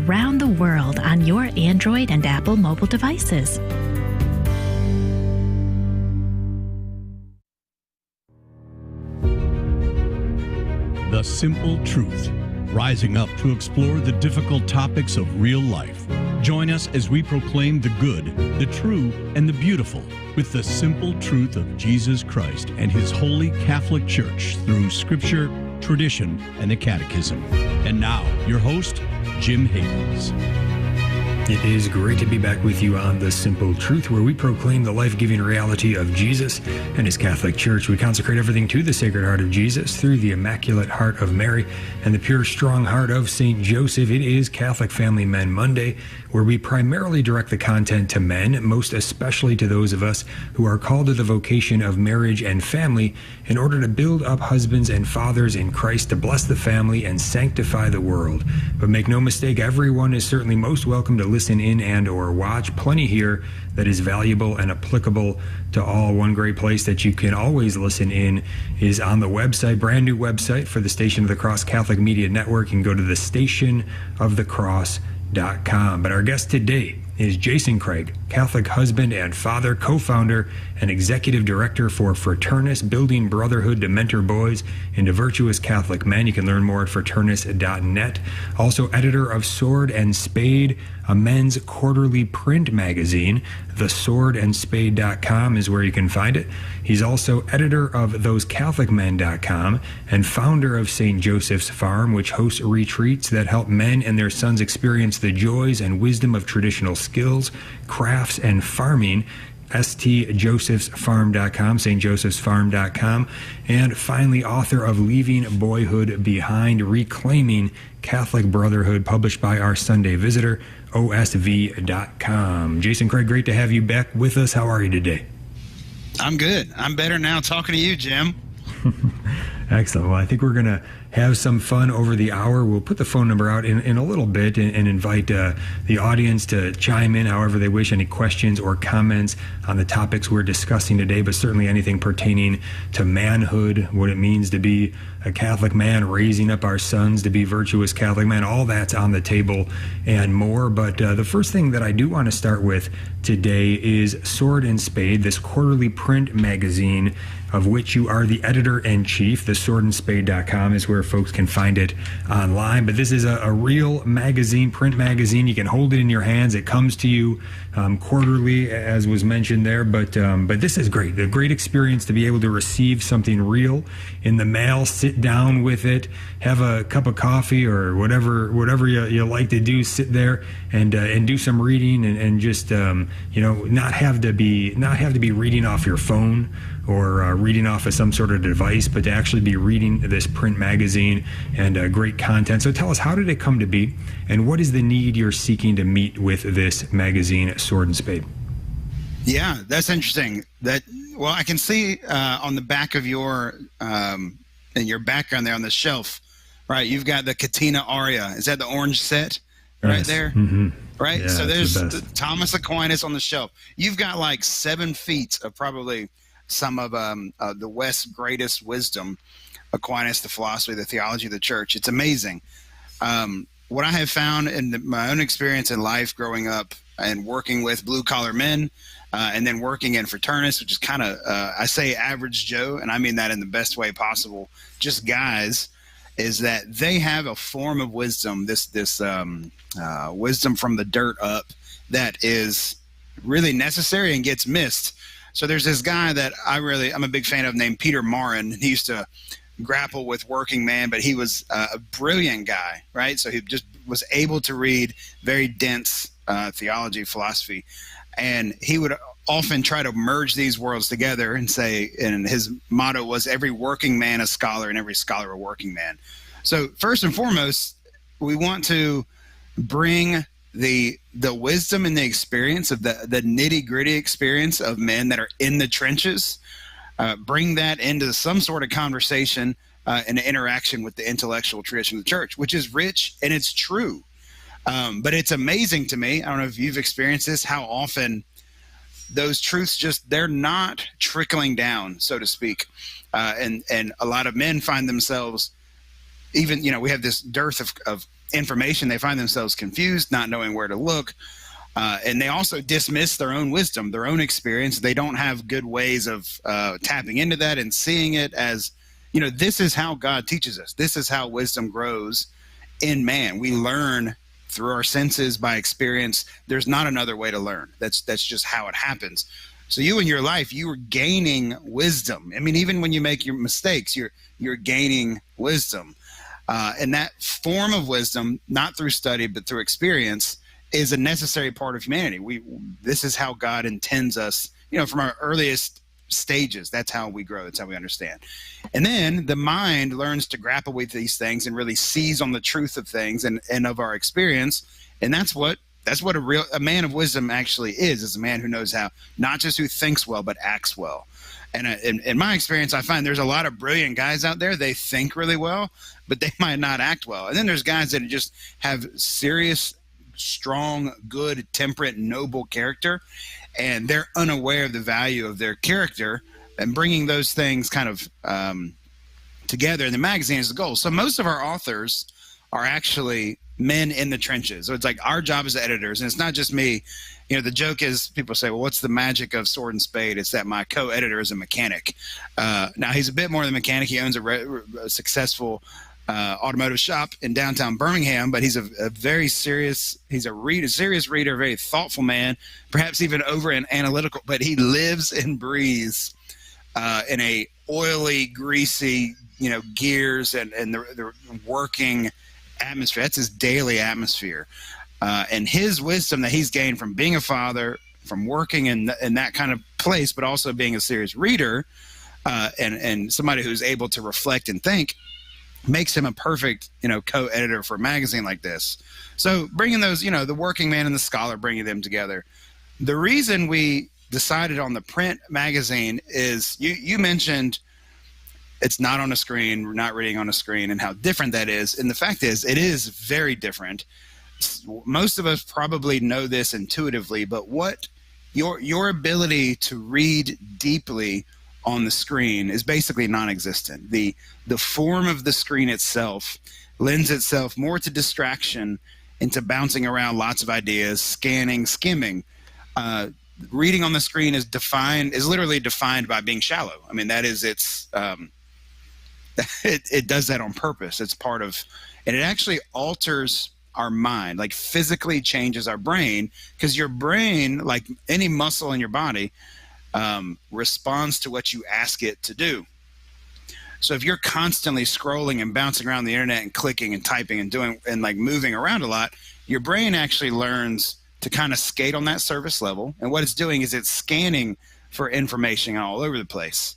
around the world on your Android and Apple mobile devices. The Simple Truth, rising up to explore the difficult topics of real life. Join us as we proclaim the good, the true, and the beautiful with the simple truth of Jesus Christ and His Holy Catholic Church through Scripture, tradition, and the Catechism. And now, your host, Jim Havens. It is great to be back with you on The Simple Truth, where we proclaim the life-giving reality of Jesus and His Catholic Church. We consecrate everything to the Sacred Heart of Jesus through the Immaculate Heart of Mary and the pure, strong heart of St. Joseph. It is Catholic Family Men Monday, where we primarily direct the content to men, most especially to those of us who are called to the vocation of marriage and family in order to build up husbands and fathers in Christ, to bless the family and sanctify the world. But make no mistake, everyone is certainly most welcome to listen in and or watch. Plenty here that is valuable and applicable to all. One great place that you can always listen in is on the website, brand new website for the Station of the Cross Catholic Media Network. You can go to the stationofthecross.com. But our guest today is Jason Craig, Catholic husband and father, co-founder and executive director for Fraternus, building brotherhood to mentor boys into virtuous Catholic men. You can learn more at fraternus.net. Also editor of Sword and Spade, a men's quarterly print magazine. TheSwordandSpade.com is where you can find it. He's also editor of ThoseCatholicMen.com and founder of St. Joseph's Farm, which hosts retreats that help men and their sons experience the joys and wisdom of traditional skills, crafts, and farming. stjosephsfarm.com, stjosephsfarm.com, and finally author of Leaving Boyhood Behind, Reclaiming Catholic Brotherhood, published by Our Sunday Visitor, osv.com. Jason Craig, great to have you back with us. How are you today? I'm good. I'm better now talking to you, Jim. Excellent. Well, I think we're going to have some fun over the hour. We'll put the phone number out in a little bit and invite the audience to chime in however they wish, any questions or comments on the topics we're discussing today, but certainly anything pertaining to manhood, what it means to be a Catholic man, raising up our sons to be virtuous Catholic men. All that's on the table and more. But the first thing that I do want to start with today is Sword and Spade, this quarterly print magazine of which you are the editor-in-chief. TheSwordandSpade.com is where folks can find it online. But this is a real magazine, print magazine. You can hold it in your hands. It comes to you quarterly, as was mentioned there. But this is great. A great experience to be able to receive something real in the mail, sit down with it, have a cup of coffee or whatever you like to do, sit there and do some reading and just not have to be reading off your phone or reading off of some sort of device, but to actually be reading this print magazine and great content. So tell us, how did it come to be, and what is the need you're seeking to meet with this magazine, Sword and Spade? Yeah, that's interesting. Well, I can see on the back of your in your background there on the shelf, right? You've got the Katina Aria. Is that the orange set right there? Mm-hmm. Right. Yeah, so there's Thomas Aquinas on the shelf. You've got like 7 feet of probably some of the West's greatest wisdom, Aquinas, the philosophy, the theology of the church. It's amazing. What I have found in my own experience in life growing up and working with blue-collar men and then working in Fraternus, which is kind of, I say average Joe, and I mean that in the best way possible, just guys, is that they have a form of wisdom, this wisdom from the dirt up that is really necessary and gets missed. So there's this guy that I'm a big fan of named Peter Marin. He used to grapple with working man, but he was a brilliant guy, right? So he just was able to read very dense theology, philosophy, and he would often try to merge these worlds together and say, and his motto was, every working man a scholar and every scholar a working man. So first and foremost, we want to bring the wisdom and the experience of the nitty-gritty experience of men that are in the trenches, bring that into some sort of conversation and interaction with the intellectual tradition of the church, which is rich and it's true. But it's amazing to me, I don't know if you've experienced this, how often those truths they're not trickling down, so to speak. And a lot of men find themselves, even, we have this dearth of information, they find themselves confused, not knowing where to look. And they also dismiss their own wisdom, their own experience. They don't have good ways of tapping into that and seeing it as, this is how God teaches us. This is how wisdom grows in man. We learn through our senses, by experience. There's not another way to learn. That's just how it happens. So you in your life, you are gaining wisdom. I mean, even when you make your mistakes, you're gaining wisdom. And that form of wisdom, not through study, but through experience, is a necessary part of humanity. This is how God intends us, from our earliest stages. That's how we grow. That's how we understand. And then the mind learns to grapple with these things and really seize on the truth of things and of our experience. And that's what a man of wisdom actually is a man who knows how, not just who thinks well, but acts well. And in my experience, I find there's a lot of brilliant guys out there. They think really well, but they might not act well. And then there's guys that just have serious, strong, good, temperate, noble character, and they're unaware of the value of their character, and bringing those things kind of together in the magazine is the goal. So most of our authors are actually men in the trenches. So it's like our job as editors, and it's not just me. The joke is, people say, well, what's the magic of Sword and Spade? It's that my co-editor is a mechanic. Now, he's a bit more than a mechanic. He owns a successful automotive shop in downtown Birmingham, but he's a very serious, serious reader, very thoughtful man, perhaps even over and analytical, but he lives and breathes in a oily, greasy, gears and the working atmosphere. That's his daily atmosphere. And his wisdom that he's gained from being a father, from working in that kind of place, but also being a serious reader and somebody who's able to reflect and think, makes him a perfect, co-editor for a magazine like this. So bringing those, the working man and the scholar, bringing them together. The reason we decided on the print magazine is you mentioned it's not on a screen, we're not reading on a screen, and how different that is. And the fact is, it is very different. Most of us probably know this intuitively, but what your ability to read deeply on the screen is basically non-existent. The form of the screen itself lends itself more to distraction, into bouncing around lots of ideas, scanning, skimming. Reading on the screen is literally defined by being shallow. I mean, that is it does that on purpose. It's part of, and it actually alters our mind, like physically changes our brain, because your brain, like any muscle in your body, responds to what you ask it to do. So if you're constantly scrolling and bouncing around the internet and clicking and typing and doing and like moving around a lot, your brain actually learns to kind of skate on that surface level. And what it's doing is it's scanning for information all over the place.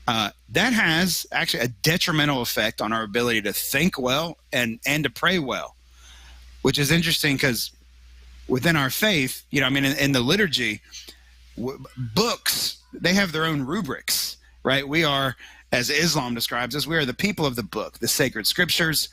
That has actually a detrimental effect on our ability to think well and to pray well, which is interesting because within our faith, in the liturgy, books, they have their own rubrics, right? We are, as Islam describes us, we are the people of the book, the sacred scriptures.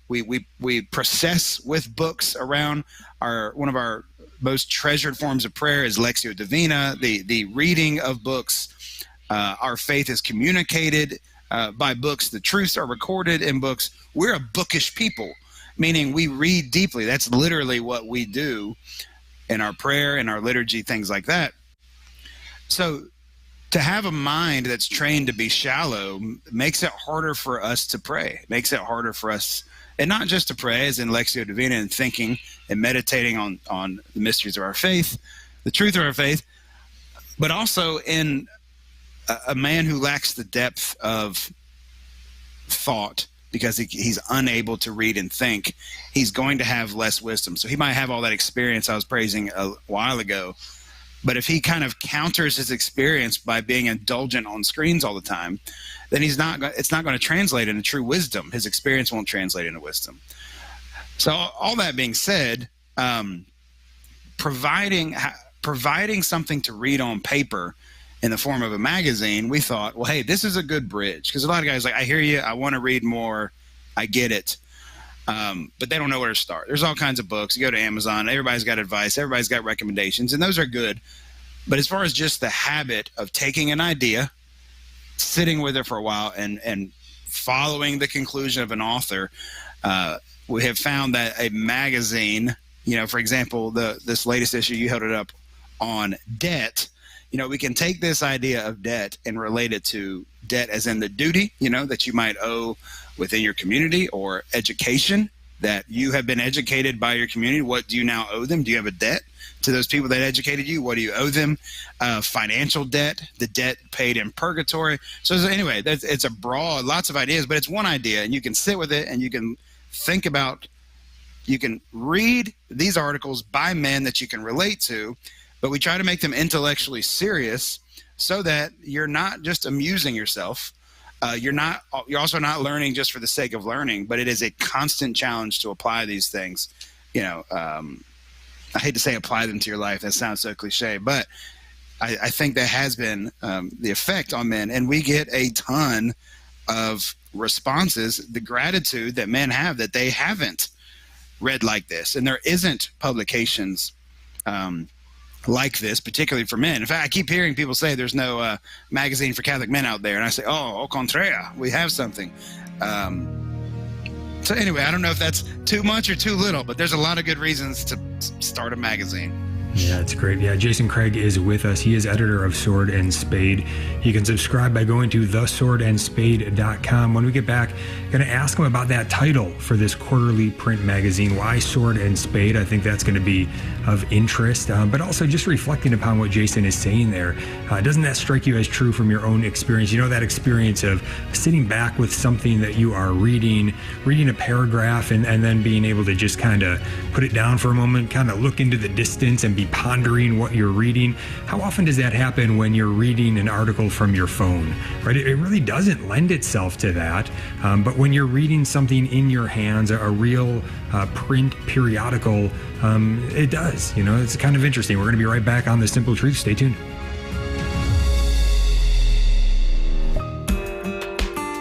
We process with books around. One of our most treasured forms of prayer is Lectio Divina, the reading of books. Our faith is communicated by books. The truths are recorded in books. We're a bookish people, meaning we read deeply. That's literally what we do in our prayer, in our liturgy, things like that. So to have a mind that's trained to be shallow makes it harder for us to pray. It makes it harder for us, and not just to pray, as in Lectio Divina and thinking and meditating on the mysteries of our faith, the truth of our faith, but also in a man who lacks the depth of thought because he's unable to read and think, he's going to have less wisdom. So he might have all that experience I was praising a while ago, but if he kind of counters his experience by being indulgent on screens all the time, then it's not going to translate into true wisdom. His experience won't translate into wisdom. So all that being said, providing something to read on paper in the form of a magazine, we thought, well, hey, this is a good bridge. Because a lot of guys like, I hear you, I want to read more, I get it. But they don't know where to start. There's all kinds of books. You go to Amazon, everybody's got advice, everybody's got recommendations, and those are good. But as far as just the habit of taking an idea, sitting with it for a while, and following the conclusion of an author, we have found that a magazine, for example, this latest issue, you held it up on debt. We can take this idea of debt and relate it to debt as in the duty, that you might owe within your community, or education, that you have been educated by your community. What do you now owe them? Do you have a debt to those people that educated you? What do you owe them? Financial debt, the debt paid in purgatory. So anyway, it's a broad, lots of ideas, but it's one idea, and you can sit with it and you can think about, you can read these articles by men that you can relate to, but we try to make them intellectually serious so that you're not just amusing yourself. You're also not learning just for the sake of learning, but it is a constant challenge to apply these things. I hate to say apply them to your life. That sounds so cliche, but I think that has been the effect on men, and we get a ton of responses, the gratitude that men have that they haven't read like this, and there isn't publications like this, particularly for men. In fact, I keep hearing people say there's no magazine for Catholic men out there, and I say, au contraire, we have something. So anyway, I don't know if that's too much or too little, but there's a lot of good reasons to start a magazine. Yeah, it's great. Yeah, Jason Craig is with us. He is editor of Sword and Spade. You can subscribe by going to theswordandspade.com. When we get back, I'm going to ask him about that title for this quarterly print magazine, Why Sword and Spade. I think that's going to be of interest, but also just reflecting upon what Jason is saying there. Doesn't that strike you as true from your own experience? That experience of sitting back with something that you are reading a paragraph, and then being able to just kind of put it down for a moment, kind of look into the distance and be pondering what you're reading. How often does that happen when you're reading an article from your phone, right? It really doesn't lend itself to that. But when you're reading something in your hands, a real print periodical, it does. It's kind of interesting. We're going to be right back on The Simple Truth. Stay tuned.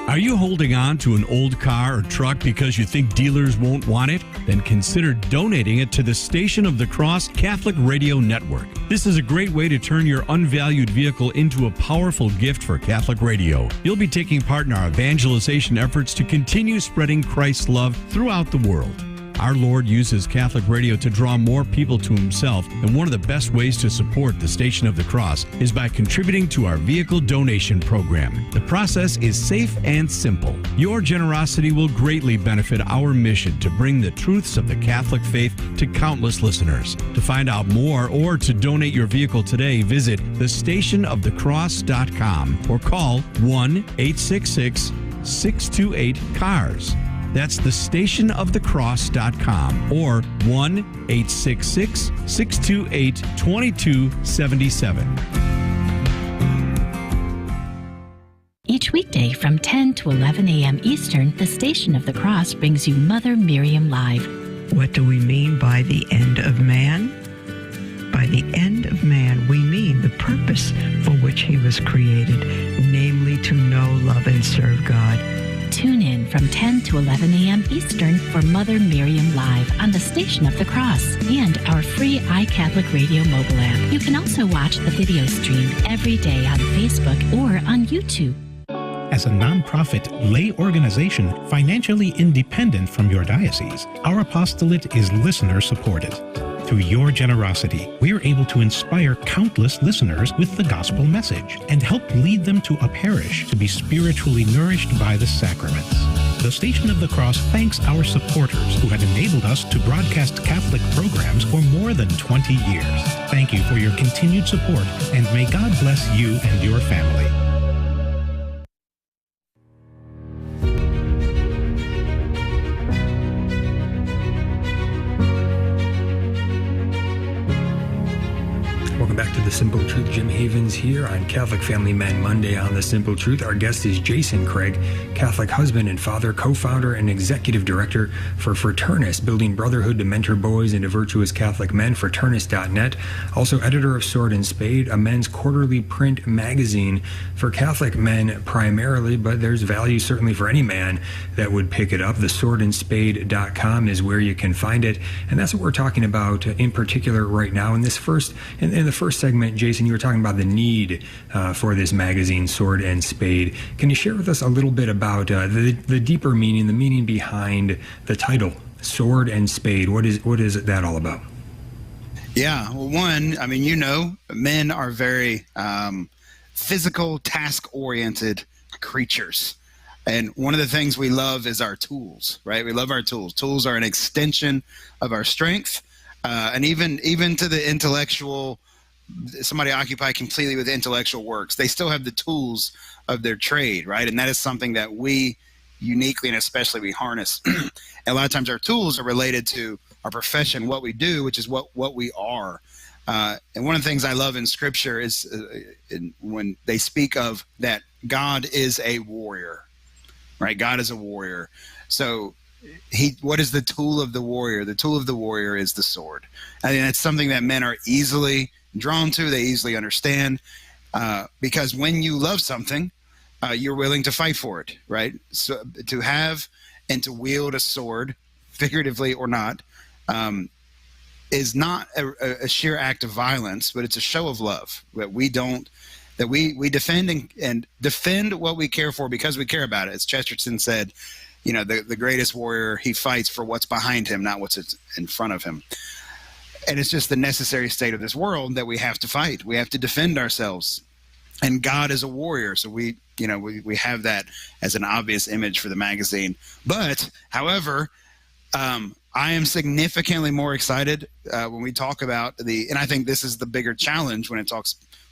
Are you holding on to an old car or truck because you think dealers won't want it? Then consider donating it to the Station of the Cross Catholic Radio Network. This is a great way to turn your unvalued vehicle into a powerful gift for Catholic radio. You'll be taking part in our evangelization efforts to continue spreading Christ's love throughout the world. Our Lord uses Catholic radio to draw more people to Himself, and one of the best ways to support the Station of the Cross is by contributing to our vehicle donation program. The process is safe and simple. Your generosity will greatly benefit our mission to bring the truths of the Catholic faith to countless listeners. To find out more or to donate your vehicle today, visit thestationofthecross.com or call 1-866-628-CARS. That's thestationofthecross.com or 1-866-628-2277. Each weekday from 10 to 11 a.m. Eastern, the Station of the Cross brings you Mother Miriam Live. What do we mean by the end of man? By the end of man, we mean the purpose for which he was created, namely to know, love, and serve God. Tune in from 10 to 11 a.m. Eastern for Mother Miriam Live on the Station of the Cross and our free iCatholic Radio mobile app. You can also watch the video stream every day on Facebook or on YouTube. As a nonprofit lay organization financially independent from your diocese, our apostolate is listener-supported. Through your generosity, we are able to inspire countless listeners with the gospel message and help lead them to a parish to be spiritually nourished by the sacraments. The Station of the Cross thanks our supporters who have enabled us to broadcast Catholic programs for more than 20 years. Thank you for your continued support, and may God bless you and your family. Back to The Simple Truth. Jim Havens here on Catholic Family Men Monday on The Simple Truth. Our guest is Jason Craig, Catholic husband and father, co-founder and executive director for Fraternus, building brotherhood to mentor boys into virtuous Catholic men, fraternus.net. Also editor of Sword and Spade, a men's quarterly print magazine for Catholic men primarily, but there's value certainly for any man that would pick it up. Theswordandspade.com is where you can find it, and that's what we're talking about in particular right now. In the first segment, Jason, you were talking about the need for this magazine, Sword and Spade. Can you share with us a little bit about the deeper meaning, the meaning behind the title Sword and Spade. What is that all about? Yeah, well, one, I mean, men are very physical, task-oriented creatures. And one of the things we love is our tools, right? We love our tools. Tools are an extension of our strength. And even to the intellectual, somebody occupied completely with intellectual works, they still have the tools of their trade, right? And that is something that we uniquely and especially we harness. And a lot of times our tools are related to our profession, what we do, which is what we are. And one of the things I love in Scripture is when they speak of that God is a warrior, right? God is a warrior. So what is the tool of the warrior? The tool of the warrior is the sword. I mean, it's something that men are easily drawn to. They easily understand because when you love something, you're willing to fight for it, right? So to have and to wield a sword, figuratively or not, is not a sheer act of violence, but it's a show of love that we defend and defend what we care for because we care about it. As Chesterton said, the greatest warrior, he fights for what's behind him, not what's in front of him. And it's just the necessary state of this world that we have to fight. We have to defend ourselves. And God is a warrior, so we have that as an obvious image for the magazine. But, however, I am significantly more excited when we talk about and I think this is the bigger challenge when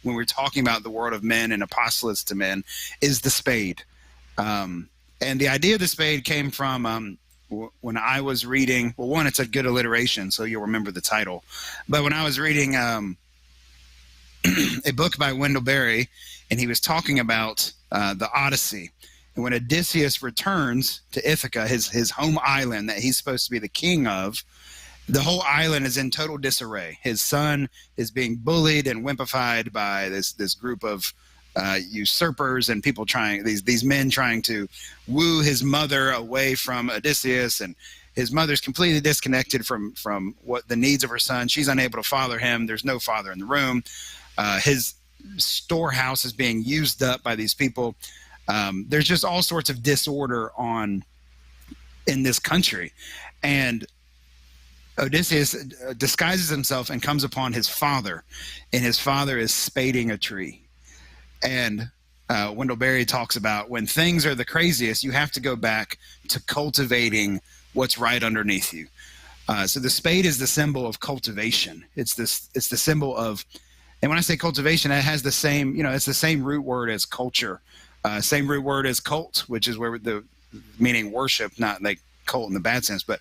we're talking about the world of men and apostolates to men, is the spade. And the idea of the spade came from when I was reading. Well, one, it's a good alliteration, so you'll remember the title. But when I was reading a book by Wendell Berry, and he was talking about the Odyssey. And when Odysseus returns to Ithaca, his home island that he's supposed to be the king of, the whole island is in total disarray. His son is being bullied and wimpified by this group of usurpers and people these men trying to woo his mother away from Odysseus, and his mother's completely disconnected from what the needs of her son. She's unable to father him. There's no father in the room. His storehouse is being used up by these people. There's just all sorts of disorder in this country. And Odysseus disguises himself and comes upon his father, and his father is spading a tree. And Wendell Berry talks about when things are the craziest, you have to go back to cultivating what's right underneath you. So the spade is the symbol of cultivation. It's the symbol of, and when I say cultivation, it has the same, it's the same root word as culture, same root word as cult, which is where meaning worship, not like cult in the bad sense, but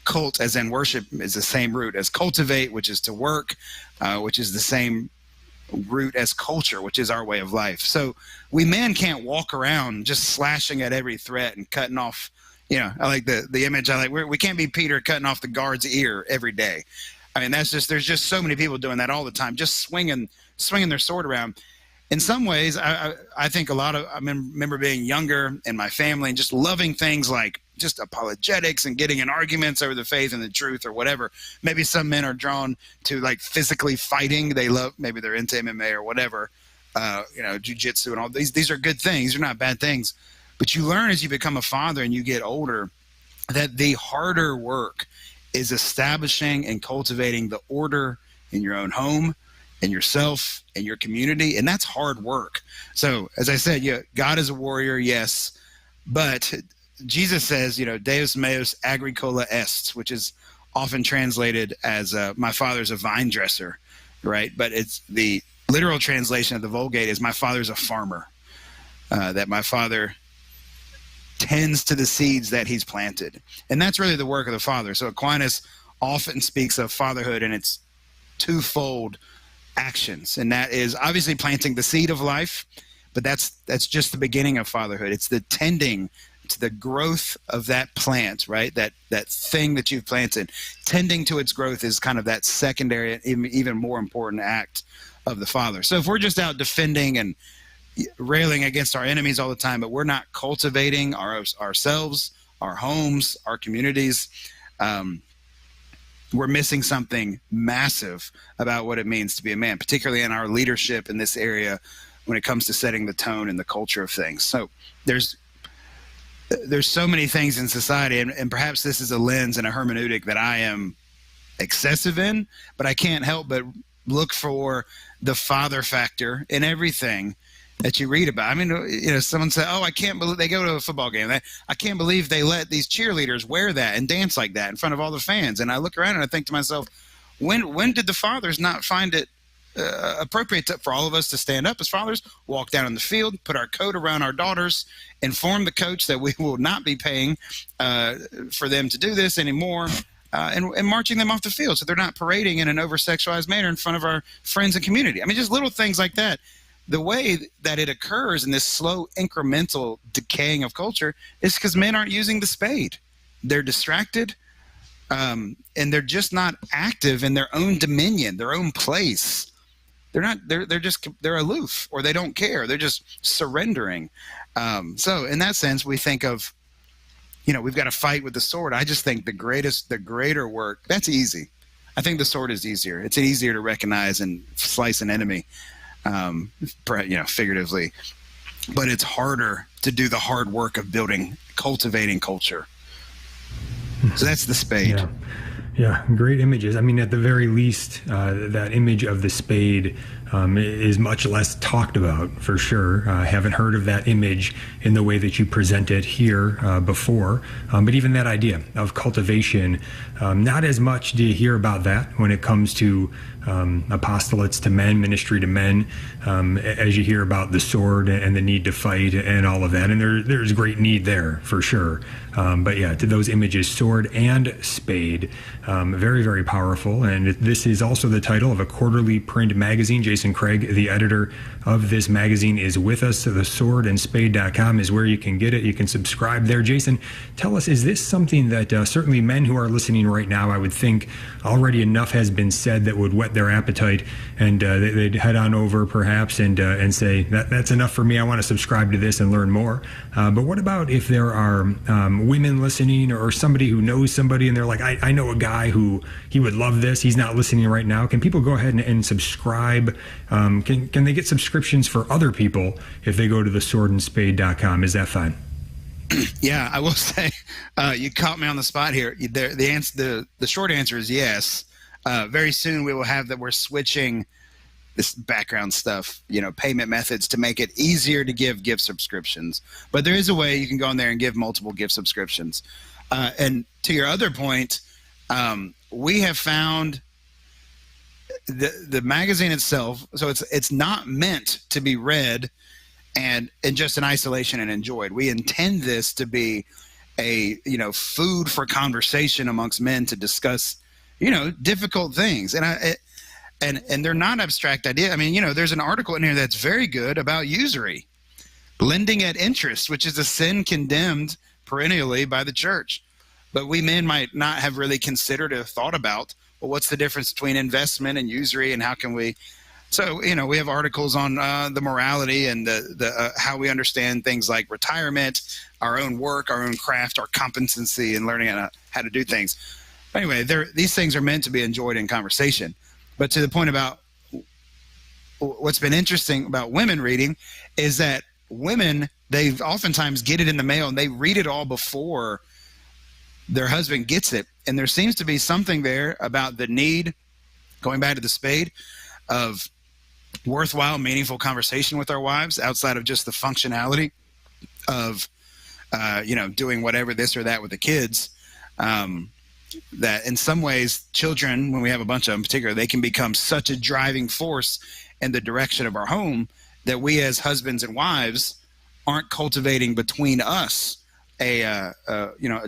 cult as in worship is the same root as cultivate, which is to work, which is the same root as culture, which is our way of life. So we men can't walk around just slashing at every threat and cutting off, I like the image. We can't be Peter cutting off the guard's ear every day. I mean, there's just so many people doing that all the time, just swinging their sword around. In some ways, I think I remember being younger in my family and just loving things like just apologetics and getting in arguments over the faith and the truth or whatever. Maybe some men are drawn to like physically fighting. Maybe they're into MMA or whatever, jiu-jitsu and all these. These are good things. They're not bad things. But you learn as you become a father and you get older that the harder work is establishing and cultivating the order in your own home, in yourself, in your community, and that's hard work. So, as I said, God is a warrior, yes, but Jesus says, Deus meus agricola est, which is often translated as my father's a vine dresser, right? But it's the literal translation of the Vulgate is my father's a farmer, that my father tends to the seeds that he's planted. And that's really the work of the father. So Aquinas often speaks of fatherhood and its twofold actions. And that is obviously planting the seed of life, but that's just the beginning of fatherhood. It's the tending to the growth of that plant, right? That thing that you've planted. Tending to its growth is kind of that secondary, even more important act of the father. So if we're just out defending and railing against our enemies all the time, but we're not cultivating ourselves, our homes, our communities, we're missing something massive about what it means to be a man, particularly in our leadership in this area when it comes to setting the tone and the culture of things. So there's there's so many things in society, and perhaps this is a lens and a hermeneutic that I am excessive in, but I can't help but look for the father factor in everything that you read about. I mean, someone said, "Oh, I can't believe they go to a football game. I can't believe they let these cheerleaders wear that and dance like that in front of all the fans." And I look around and I think to myself, when did the fathers not find it appropriate for all of us to stand up as fathers, walk down in the field, put our coat around our daughters, inform the coach that we will not be paying for them to do this anymore, and marching them off the field so they're not parading in an over-sexualized manner in front of our friends and community. I mean, just little things like that. The way that it occurs in this slow incremental decaying of culture is because men aren't using the spade. They're distracted, and they're just not active in their own dominion, their own place. They're aloof, or they don't care. They're just surrendering. So in that sense, we think of, we've got to fight with the sword. I just think the greater work, that's easy. I think the sword is easier. It's easier to recognize and slice an enemy, figuratively, but it's harder to do the hard work of cultivating culture. So that's the spade. Yeah, great images. I mean, at the very least, that image of the spade is much less talked about, for sure. I haven't heard of that image in the way that you present it here before. But even that idea of cultivation, not as much do you hear about that when it comes to apostolates to men, ministry to men, as you hear about the sword and the need to fight and all of that. And there's great need there, for sure. But yeah, to those images, sword and spade, very, very powerful. And this is also the title of a quarterly print magazine. Jason Craig, the editor of this magazine, is with us. So theswordandspade.com is where you can get it. You can subscribe there. Jason, tell us, is this something that certainly men who are listening right now, I would think already enough has been said that would whet their appetite, and they'd head on over perhaps and say, that's enough for me. I want to subscribe to this and learn more. But what about if there are women listening, or somebody who knows somebody and they're like, I know a guy who he would love this. He's not listening right now. Can people go ahead and subscribe? Can they get subscriptions for other people if they go to theswordandspade.com? Is that fine? Yeah, I will say, you caught me on the spot here. The short answer is yes. Very soon we will have that. We're switching this background stuff, payment methods to make it easier to give gift subscriptions. But there is a way you can go in there and give multiple gift subscriptions. And to your other point, we have found the magazine itself. So it's not meant to be read and just in isolation and enjoyed. We intend this to be a food for conversation amongst men to discuss difficult things. And they're not abstract ideas. I mean, there's an article in here that's very good about usury, lending at interest, which is a sin condemned perennially by the church. But we men might not have really considered or thought about, well, what's the difference between investment and usury, and how can we? So, we have articles on the morality and the how we understand things like retirement, our own work, our own craft, our competency in learning how to do things. Anyway, these things are meant to be enjoyed in conversation. But to the point about what's been interesting about women reading is that women, they oftentimes get it in the mail and they read it all before their husband gets it. And there seems to be something there about the need, going back to the spade, of worthwhile, meaningful conversation with our wives outside of just the functionality of, doing whatever this or that with the kids. That in some ways, children, when we have a bunch of them in particular, they can become such a driving force in the direction of our home that we as husbands and wives aren't cultivating between us a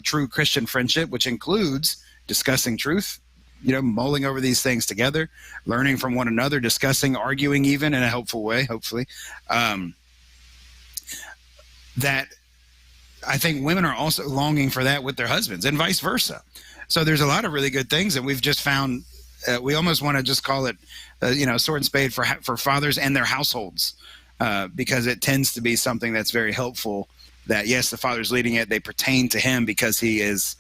true Christian friendship, which includes discussing truth, mulling over these things together, learning from one another, discussing, arguing even in a helpful way, hopefully. That I think women are also longing for that with their husbands and vice versa. So there's a lot of really good things that we've just found. We almost want to just call it, sword and spade for fathers and their households, because it tends to be something that's very helpful. That yes, the father's leading it. They pertain to him because he is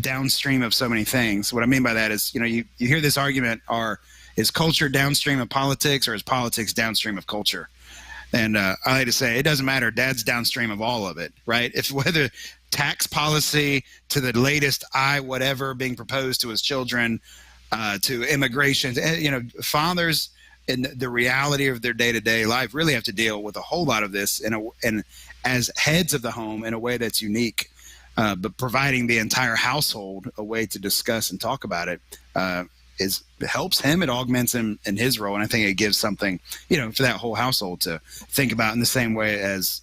downstream of so many things. What I mean by that is, you hear this argument: is culture downstream of politics, or is politics downstream of culture? And I like to say, it doesn't matter. Dad's downstream of all of it, right? If whether tax policy to the latest whatever being proposed to his children, to immigration, fathers in the reality of their day-to-day life really have to deal with a whole lot of this and as heads of the home in a way that's unique. But providing the entire household a way to discuss and talk about it helps him. It augments him in his role, and I think it gives something, for that whole household to think about in the same way as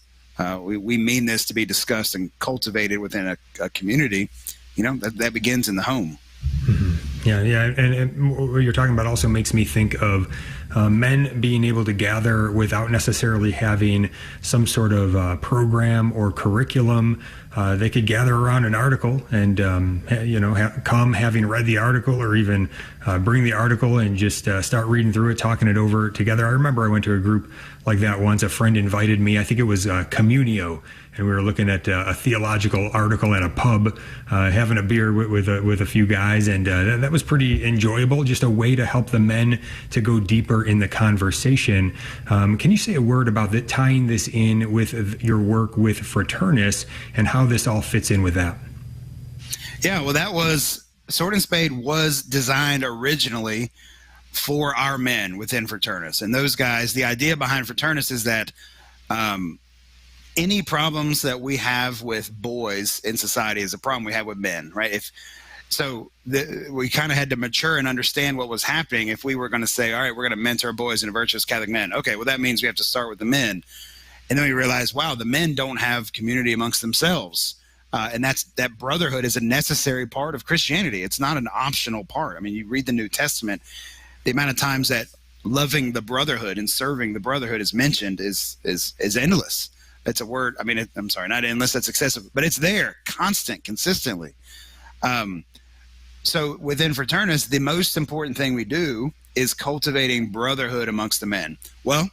we mean this to be discussed and cultivated within a community. That begins in the home. Mm-hmm. Yeah, and what you're talking about also makes me think of men being able to gather without necessarily having some sort of program or curriculum. They could gather around an article and, come having read the article, or even bring the article and just start reading through it, talking it over together. I remember I went to a group like that once. A friend invited me. I think it was Communio, and we were looking at a theological article at a pub, having a beer with a few guys, and that was pretty enjoyable. Just a way to help the men to go deeper in the conversation. Can you say a word about tying this in with your work with Fraternus and how this all fits in with that? Yeah, well, that was Sword and Spade was designed originally for our men within Fraternus, and those guys. The idea behind Fraternus is that any problems that we have with boys in society is a problem we have with men, right? We kind of had to mature and understand what was happening. If we were going to say, all right, we're going to mentor boys into virtuous Catholic men. Okay, well, that means we have to start with the men. And then we realized, wow, the men don't have community amongst themselves. And that brotherhood is a necessary part of Christianity. It's not an optional part. I mean, you read the New Testament, the amount of times that loving the brotherhood and serving the brotherhood is mentioned is endless. It's a word. I mean, I'm sorry, not endless. That's excessive, but it's there, constant, consistently. So within Fraternus, the most important thing we do is cultivating brotherhood amongst the men. Well,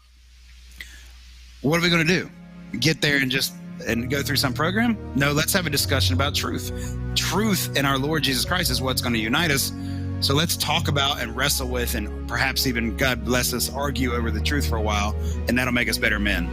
what are we going to do? Get there and go through some program? No, let's have a discussion about truth. Truth in our Lord Jesus Christ is what's going to unite us. So let's talk about and wrestle with, and perhaps even, God bless us, argue over the truth for a while, and that'll make us better men.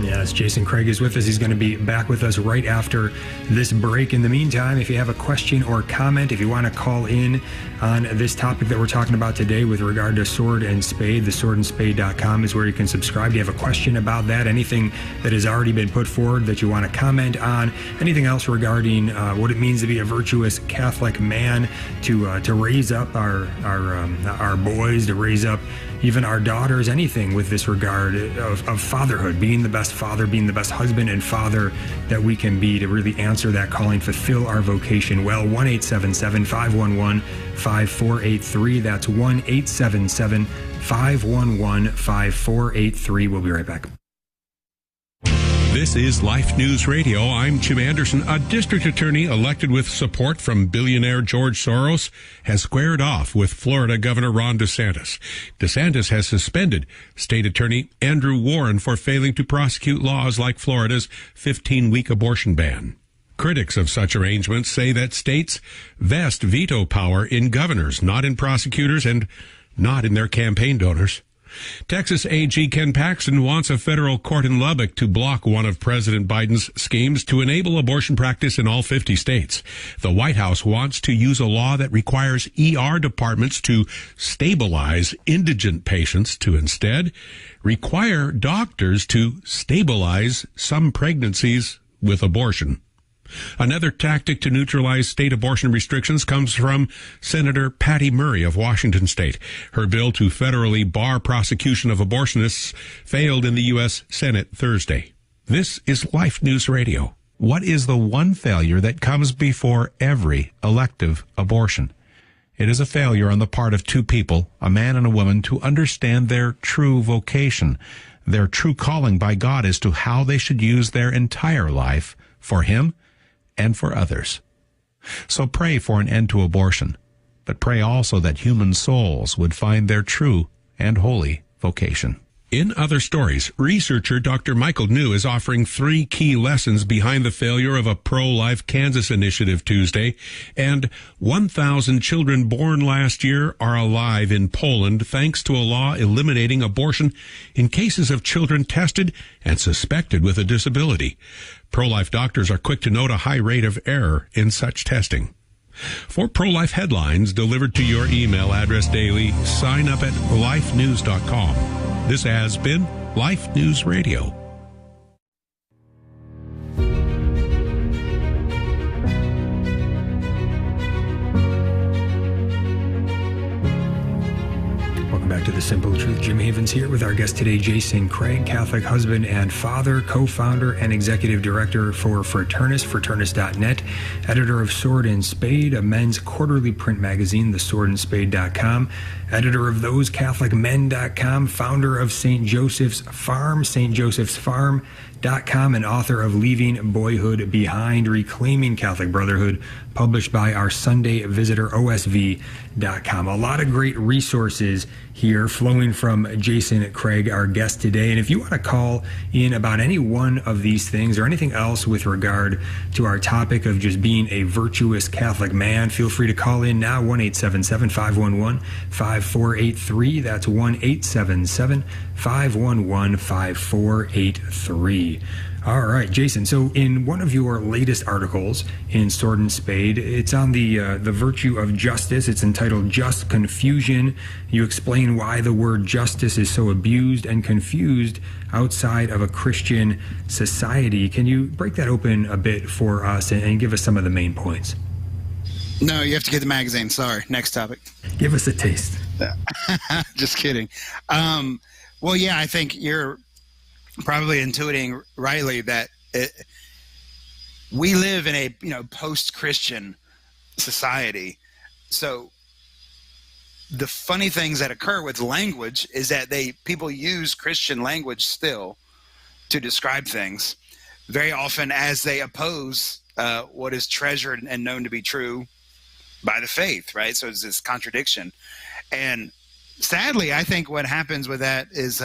Yes, Jason Craig is with us. He's going to be back with us right after this break. In the meantime, if you have a question or comment, if you want to call in on this topic that we're talking about today with regard to Sword and Spade, theswordandspade.com is where you can subscribe. Do you have a question about that? Anything that has already been put forward that you want to comment on? Anything else regarding what it means to be a virtuous Catholic man, to raise up our boys, to raise up even our daughters, anything with this regard of fatherhood, being the best father, being the best husband and father that we can be, to really answer that calling, fulfill our vocation well. 1-877-511-5483. That's 1-877-511-5483. We'll be right back. This is Life News Radio. I'm Jim Anderson. A district attorney elected with support from billionaire George Soros has squared off with Florida Governor Ron DeSantis. DeSantis has suspended State Attorney Andrew Warren for failing to prosecute laws like Florida's 15-week abortion ban. Critics of such arrangements say that states vest veto power in governors, not in prosecutors and not in their campaign donors. Texas AG Ken Paxton wants a federal court in Lubbock to block one of President Biden's schemes to enable abortion practice in all 50 states. The White House wants to use a law that requires ER departments to stabilize indigent patients to instead require doctors to stabilize some pregnancies with abortion. Another tactic to neutralize state abortion restrictions comes from Senator Patty Murray of Washington State. Her bill to federally bar prosecution of abortionists failed in the U.S. Senate Thursday. This is Life News Radio. What is the one failure that comes before every elective abortion? It is a failure on the part of two people, a man and a woman, to understand their true vocation, their true calling by God as to how they should use their entire life for Him and for others. So pray for an end to abortion, but pray also that human souls would find their true and holy vocation. In other stories, researcher Dr. Michael New is offering 3 key lessons behind the failure of a pro-life Kansas initiative Tuesday, and 1,000 children born last year are alive in Poland thanks to a law eliminating abortion in cases of children tested and suspected with a disability. Pro-life doctors are quick to note a high rate of error in such testing. For pro-life headlines delivered to your email address daily, sign up at lifenews.com. This has been Life News Radio. Welcome back to The Simple Truth. Jim Havens here with our guest today, Jason Craig, Catholic husband and father, co-founder and executive director for Fraternus, fraternus.net, editor of Sword and Spade, a men's quarterly print magazine, theswordandspade.com, editor of thosecatholicmen.com, founder of St. Joseph's Farm, stjosephsfarm.com, and author of Leaving Boyhood Behind, Reclaiming Catholic Brotherhood, published by our Sunday Visitor, OSV.com. A lot of great resources here flowing from Jason Craig, our guest today. And if you want to call in about any one of these things or anything else with regard to our topic of just being a virtuous Catholic man, feel free to call in now, 1-877-511-5483. That's 1-877-511-5483. All right, Jason. So in one of your latest articles in Sword and Spade, it's on the virtue of justice. It's entitled Just Confusion. You explain why the word justice is so abused and confused outside of a Christian society. Can you break that open a bit for us and give us some of the main points? No, you have to get the magazine. Sorry. Next topic. Give us a taste. Just kidding. Well, yeah, I think you're probably intuiting rightly that we live in a post-Christian society. So the funny things that occur with language is that people use Christian language still to describe things, very often as they oppose what is treasured and known to be true by the faith, right? So it's this contradiction. And sadly, I think what happens with that is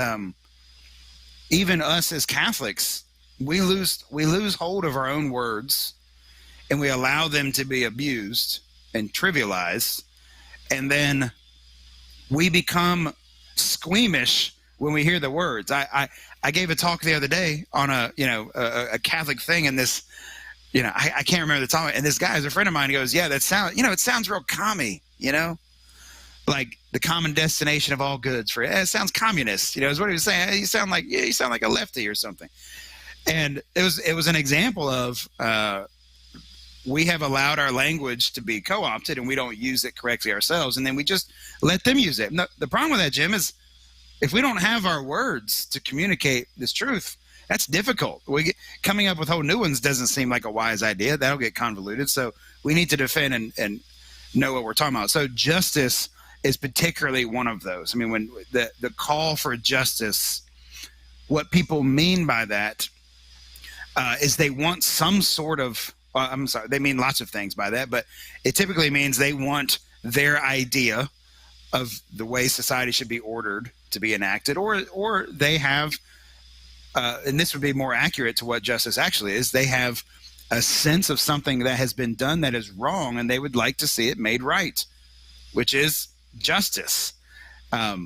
even us as Catholics, we lose hold of our own words, and we allow them to be abused and trivialized, and then we become squeamish when we hear the words. I gave a talk the other day on a Catholic thing, and this, I can't remember the topic, and this guy is a friend of mine. He goes, "Yeah, it sounds real commie, like the common destination of all goods it sounds communist, is what he was saying. You sound like a lefty or something." And it was an example of we have allowed our language to be co-opted, and we don't use it correctly ourselves, and then we just let them use it. No, the problem with that, Jim, is if we don't have our words to communicate this truth, that's difficult. Coming up with whole new ones doesn't seem like a wise idea. That'll get convoluted. So we need to defend and know what we're talking about. So justice is particularly one of those. I mean, when the call for justice, what people mean by that is they want some sort of, they mean lots of things by that, but it typically means they want their idea of the way society should be ordered to be enacted, or they have, and this would be more accurate to what justice actually is, they have a sense of something that has been done that is wrong, and they would like to see it made right, which is justice. But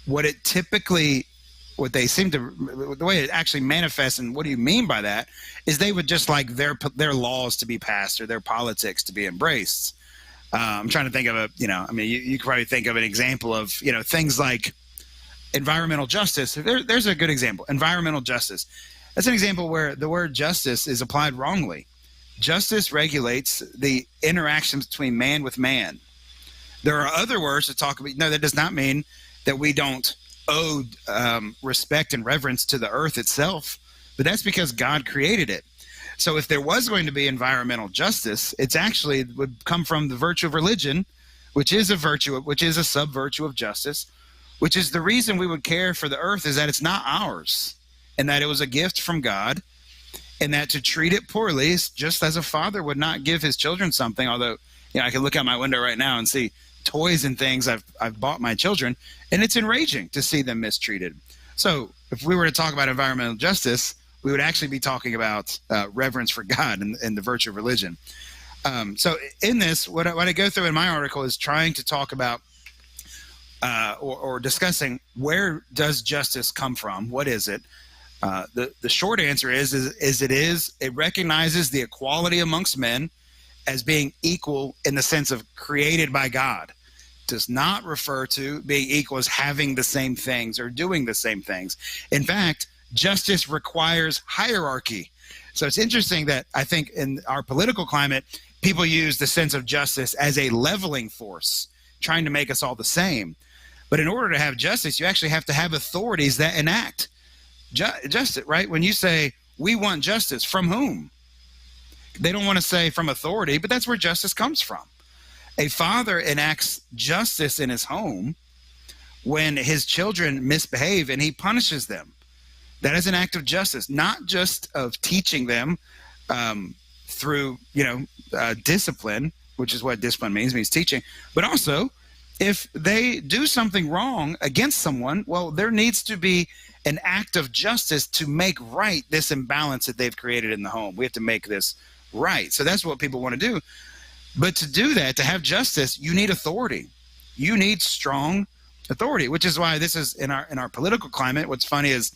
what they seem to, the way it actually manifests, and what do you mean by that, is they would just like their laws to be passed or their politics to be embraced. I'm trying to think of you could probably think of an example of, things like environmental justice. There's a good example. Environmental justice. That's an example where the word justice is applied wrongly. Justice regulates the interactions between man with man. There are other words to talk about. No, that does not mean that we don't owe respect and reverence to the earth itself, but that's because God created it. So if there was going to be environmental justice, it's actually would come from the virtue of religion, which is a sub-virtue of justice, which is the reason we would care for the earth is that it's not ours, and that it was a gift from God, and that to treat it poorly is just as a father would not give his children something, although I can look out my window right now and see toys and things I've bought my children, and it's enraging to see them mistreated. So if we were to talk about environmental justice, we would actually be talking about reverence for God and the virtue of religion. So in this, what I go through in my article is trying to talk about or discussing, where does justice come from? What is it? The short answer is it recognizes the equality amongst men as being equal in the sense of created by God. Does not refer to being equal as having the same things or doing the same things. In fact, justice requires hierarchy. So it's interesting that I think in our political climate, people use the sense of justice as a leveling force, trying to make us all the same. But in order to have justice, you actually have to have authorities that enact justice, right? When you say, we want justice, from whom? They don't want to say from authority, but that's where justice comes from. A father enacts justice in his home when his children misbehave and he punishes them. That is an act of justice, not just of teaching them through, discipline, which is what discipline means teaching, but also if they do something wrong against someone, well, there needs to be an act of justice to make right this imbalance that they've created in the home. We have to make this right. So that's what people want to do. But to do that, to have justice, you need authority. You need strong authority, which is why this is in our political climate. What's funny is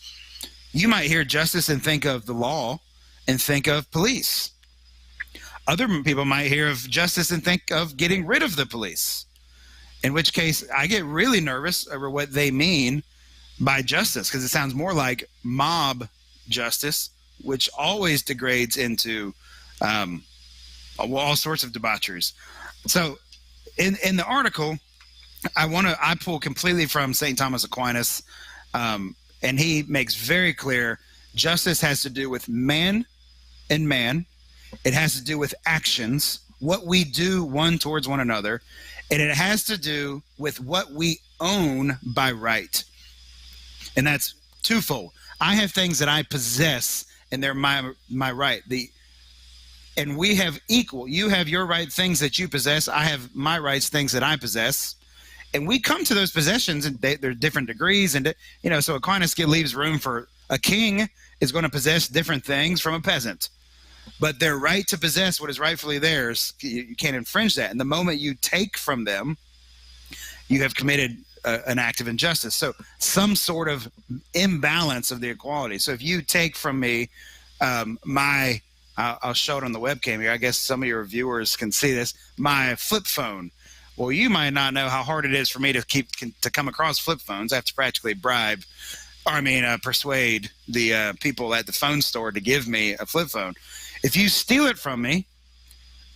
you might hear justice and think of the law and think of police. Other people might hear of justice and think of getting rid of the police, in which case I get really nervous over what they mean by justice, because it sounds more like mob justice, which always degrades into all sorts of debaucheries. So in the article, I pull completely from St. Thomas Aquinas, and he makes very clear justice has to do with man and man. It has to do with actions, what we do one towards one another, and it has to do with what we own by right. And that's twofold. I have things that I possess, and they're my right. And we have equal. You have your right, things that you possess. I have my rights, things that I possess. And we come to those possessions, and they're different degrees. And, so Aquinas leaves room for a king is going to possess different things from a peasant. But their right to possess what is rightfully theirs, you can't infringe that. And the moment you take from them, you have committed an act of injustice. So some sort of imbalance of the equality. So if you take from me I'll show it on the webcam here. I guess some of your viewers can see this. My flip phone. Well, you might not know how hard it is for me to come across flip phones. I have to practically persuade the people at the phone store to give me a flip phone. If you steal it from me,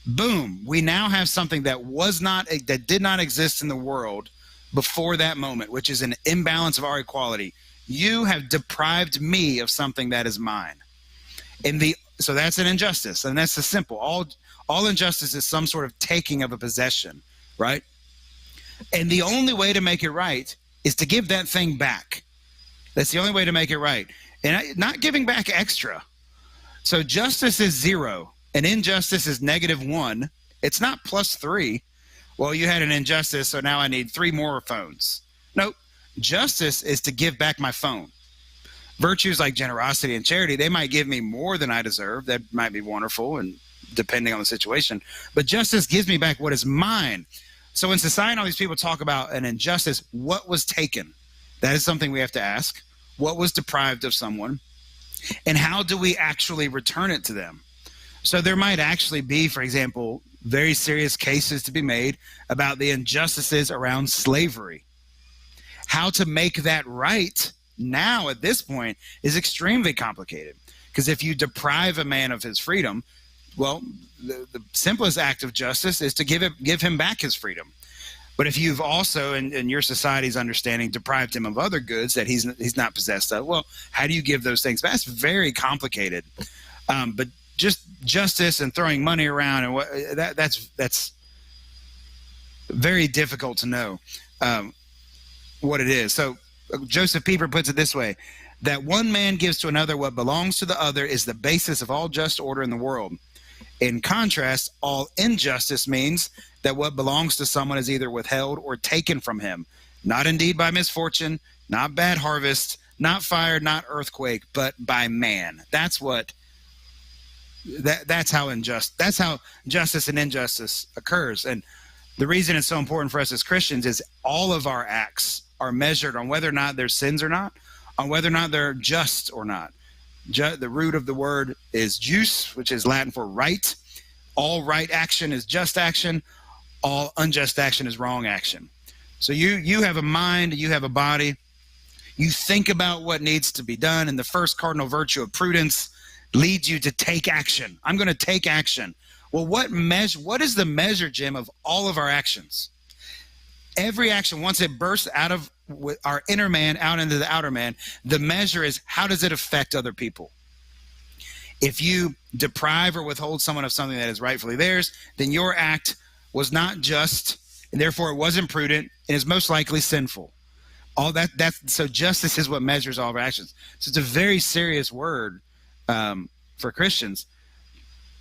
boom, we now have something that did not exist in the world before that moment, which is an imbalance of our equality. You have deprived me of something that is mine. So that's an injustice, and that's the simple. All injustice is some sort of taking of a possession, right? And the only way to make it right is to give that thing back. That's the only way to make it right. And not giving back extra. So justice is 0, and injustice is -1. It's not +3. Well, you had an injustice, so now I need 3 more phones. Nope. Justice is to give back my phone. Virtues like generosity and charity, they might give me more than I deserve. That might be wonderful, and depending on the situation. But justice gives me back what is mine. So in society, all these people talk about an injustice. What was taken? That is something we have to ask. What was deprived of someone? And how do we actually return it to them? So there might actually be, for example, very serious cases to be made about the injustices around slavery. How to make that right now at this point is extremely complicated, because if you deprive a man of his freedom, well, the simplest act of justice is to give him back his freedom. But if you've also, in your society's understanding, deprived him of other goods that he's not possessed of, well, how do you give those things back? That's very complicated. But just justice and throwing money around and that's very difficult to know what it is. So Joseph Pieper puts it this way: that one man gives to another what belongs to the other is the basis of all just order in the world. In contrast, all injustice means that what belongs to someone is either withheld or taken from him, not indeed by misfortune, not bad harvest, not fire, not earthquake, but by man. That's how justice and injustice occurs. And the reason it's so important for us as Christians is all of our acts are measured on whether or not they're sins or not, on whether or not they're just or not. The root of the word is jus, which is Latin for right. All right action is just action. All unjust action is wrong action. So you have a mind, you have a body. You think about what needs to be done, and the first cardinal virtue of prudence leads you to take action. I'm going to take action. Well, what is the measure, Jim, of all of our actions? Every action, once it bursts out of our inner man out into the outer man, the measure is how does it affect other people? If you deprive or withhold someone of something that is rightfully theirs, then your act was not just, and therefore it wasn't prudent, and is most likely sinful. So justice is what measures all of our actions. So it's a very serious word for Christians.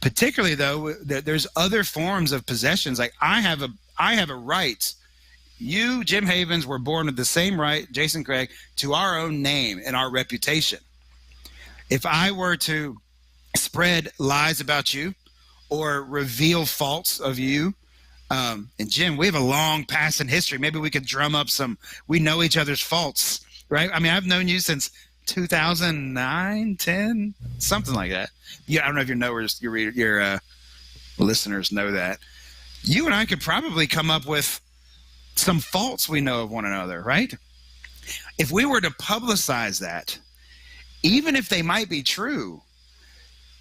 Particularly though, there's other forms of possessions. Like I have a right. You, Jim Havens, were born with the same right, Jason Craig, to our own name and our reputation. If I were to spread lies about you or reveal faults of you, and Jim, we have a long past in history. Maybe we could drum up we know each other's faults, right? I mean, I've known you since 2009, 10, something like that. Yeah, I don't know if your listeners know that. You and I could probably come up with some faults we know of one another, right? If we were to publicize that, even if they might be true,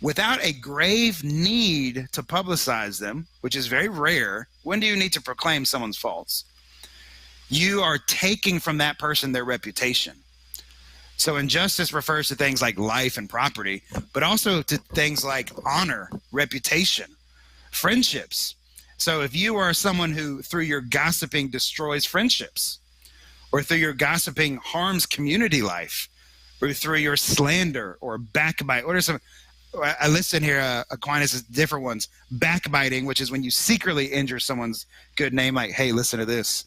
without a grave need to publicize them, which is very rare, when do you need to proclaim someone's faults? You are taking from that person their reputation. So injustice refers to things like life and property, but also to things like honor, reputation, friendships. So if you are someone who, through your gossiping, destroys friendships, or through your gossiping harms community life, or through your slander or backbite, what are some? I listen here, Aquinas, different ones. Backbiting, which is when you secretly injure someone's good name, like, hey, listen to this.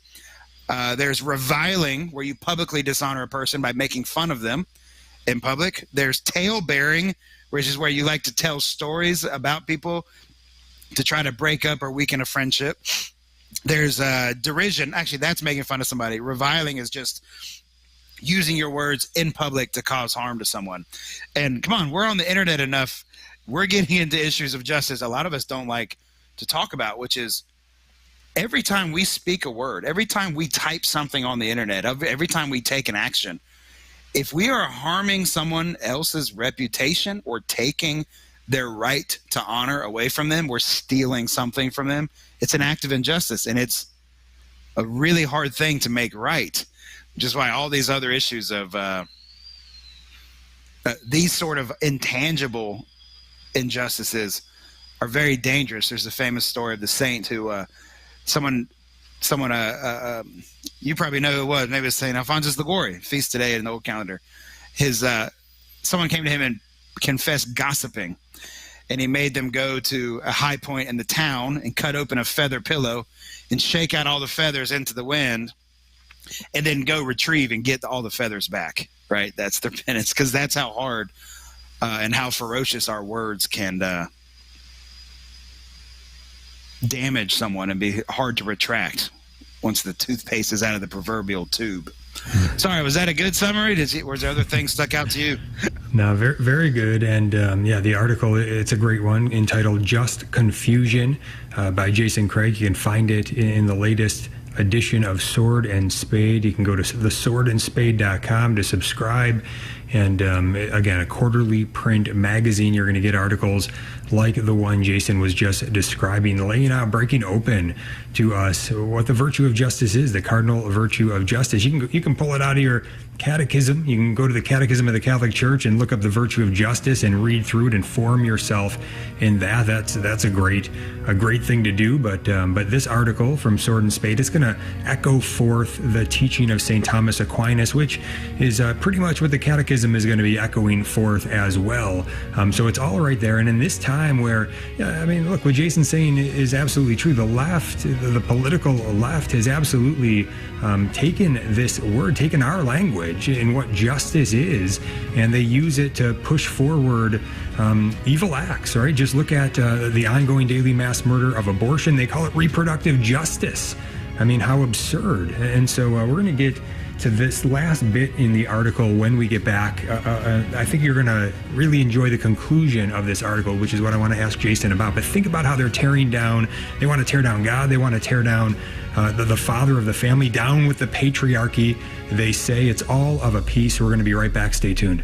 There's reviling, where you publicly dishonor a person by making fun of them in public. There's tale-bearing, which is where you like to tell stories about people to try to break up or weaken a friendship. There's derision. Actually, that's making fun of somebody. Reviling is just using your words in public to cause harm to someone. And come on, we're on the internet enough. We're getting into issues of justice a lot of us don't like to talk about, which is every time we speak a word, every time we type something on the internet, every time we take an action, if we are harming someone else's reputation or taking their right to honor away from them, we're stealing something from them. It's an act of injustice, and it's a really hard thing to make right, which is why all these other issues of these sort of intangible injustices are very dangerous. There's a famous story of the saint who someone you probably know who it was. Maybe it's Saint Alphonsus Liguori, feast today in the old calendar. Someone came to him and confessed gossiping, and he made them go to a high point in the town and cut open a feather pillow and shake out all the feathers into the wind, and then go retrieve and get all the feathers back, right? That's their penance, because that's how hard and how ferocious our words can damage someone and be hard to retract once the toothpaste is out of the proverbial tube. Sorry, was that a good summary? Was there other things stuck out to you? No, very, very good. And the article, it's a great one, entitled Just Confusion by Jason Craig. You can find it in the latest edition of Sword and Spade. You can go to theswordandspade.com to subscribe. And again, a quarterly print magazine. You're going to get articles like the one Jason was just describing, laying out, breaking open to us what the virtue of justice is, the cardinal virtue of justice. You can pull it out of your catechism. You can go to the Catechism of the Catholic Church and look up the virtue of justice and read through it and form yourself in that. That's a great thing to do. But this article from Sword and Spade is going to echo forth the teaching of St. Thomas Aquinas, which is pretty much what the Catechism is going to be echoing forth as well. So it's all right there. And in this time where, look, what Jason's saying is absolutely true. The left, the political left, has absolutely taken this word, taken our language in what justice is, and they use it to push forward evil acts, right? Just look at the ongoing daily mass murder of abortion. They call it reproductive justice. I mean, how absurd. And so we're going to get to this last bit in the article when we get back. I think you're going to really enjoy the conclusion of this article, which is what I want to ask Jason about. But think about how they're tearing down. They want to tear down God. They want to tear down the father of the family, down with the patriarchy. They say it's all of a piece. We're going to be right back. Stay tuned.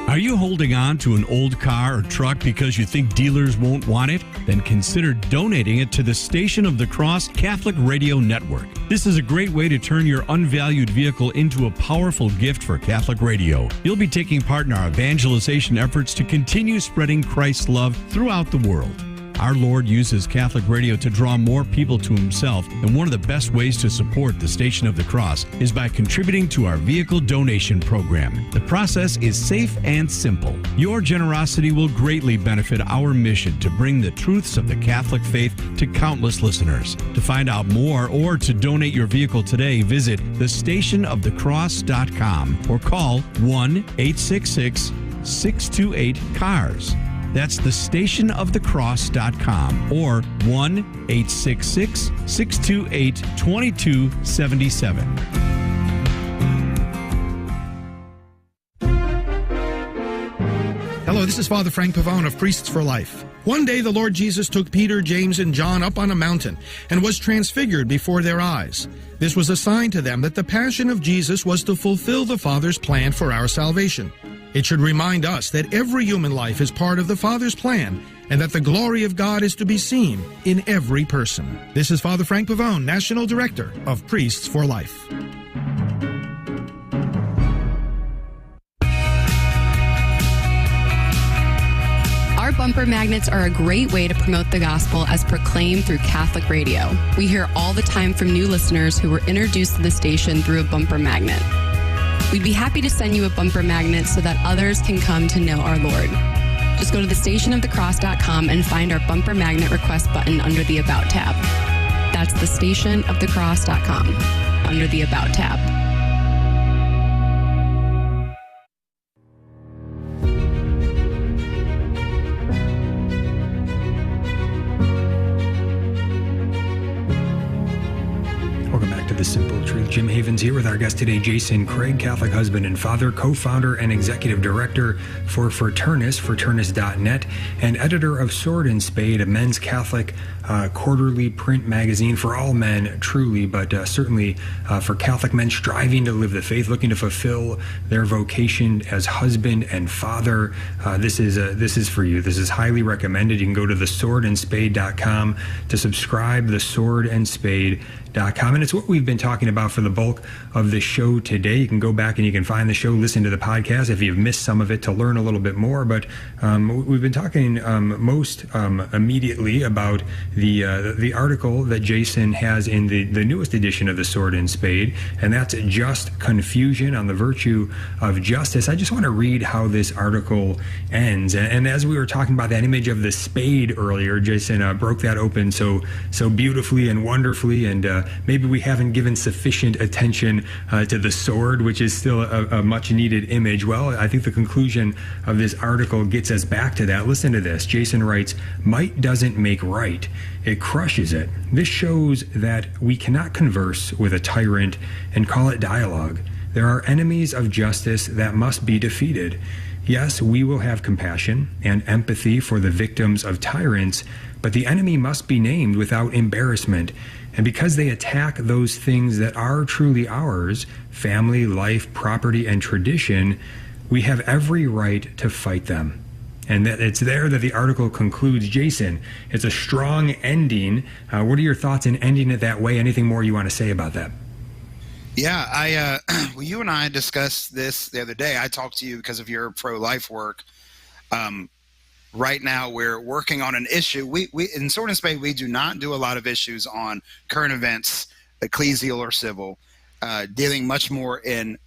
Are you holding on to an old car or truck because you think dealers won't want it? Then consider donating it to the Station of the Cross Catholic Radio Network. This is a great way to turn your unvalued vehicle into a powerful gift for Catholic radio. You'll be taking part in our evangelization efforts to continue spreading Christ's love throughout the world. Our Lord uses Catholic radio to draw more people to Himself, and one of the best ways to support the Station of the Cross is by contributing to our vehicle donation program. The process is safe and simple. Your generosity will greatly benefit our mission to bring the truths of the Catholic faith to countless listeners. To find out more or to donate your vehicle today, visit thestationofthecross.com or call 1-866-628-CARS. That's thestationofthecross.com or 1-866-628-2277. Hello, this is Father Frank Pavone of Priests for Life. One day the Lord Jesus took Peter, James, and John up on a mountain and was transfigured before their eyes. This was a sign to them that the passion of Jesus was to fulfill the Father's plan for our salvation. It should remind us that every human life is part of the Father's plan and that the glory of God is to be seen in every person. This is Father Frank Pavone, National Director of Priests for Life. Our bumper magnets are a great way to promote the gospel as proclaimed through Catholic radio. We hear all the time from new listeners who were introduced to the station through a bumper magnet. We'd be happy to send you a bumper magnet so that others can come to know our Lord. Just go to thestationofthecross.com and find our bumper magnet request button under the About tab. That's thestationofthecross.com under the About tab. The Simple Truth. Jim Havens here with our guest today, Jason Craig, Catholic husband and father, co-founder and executive director for Fraternus, fraternus.net, and editor of Sword and Spade, a men's Catholic quarterly print magazine for all men, truly, but certainly for Catholic men striving to live the faith, looking to fulfill their vocation as husband and father. This is for you. This is highly recommended. You can go to theswordandspade.com to subscribe, theswordandspade.com, and it's what we've been talking about for the bulk of the show today. You can go back and you can find the show, listen to the podcast if you've missed some of it to learn a little bit more. But we've been talking most immediately about the article that Jason has in the newest edition of the Sword and Spade, and that's Just Confusion on the Virtue of Justice. I just want to read how this article ends. And as we were talking about that image of the spade earlier, Jason broke that open so beautifully and wonderfully, and maybe we haven't given sufficient attention to the sword, which is still a much needed image. Well, I think the conclusion of this article gets us back to that. Listen to this. Jason writes, "Might doesn't make right. It crushes it. This shows that we cannot converse with a tyrant and call it dialogue. There are enemies of justice that must be defeated. Yes, we will have compassion and empathy for the victims of tyrants, but the enemy must be named without embarrassment. And because they attack those things that are truly ours, family, life, property, and tradition, we have every right to fight them." And that it's there that the article concludes. Jason, it's a strong ending. What are your thoughts in ending it that way? Anything more you want to say about that? Yeah, well, you and I discussed this the other day. I talked to you because of your pro-life work. Right now, we're working on an issue. We in Sword and Spade, we do not do a lot of issues on current events, ecclesial or civil, dealing much more in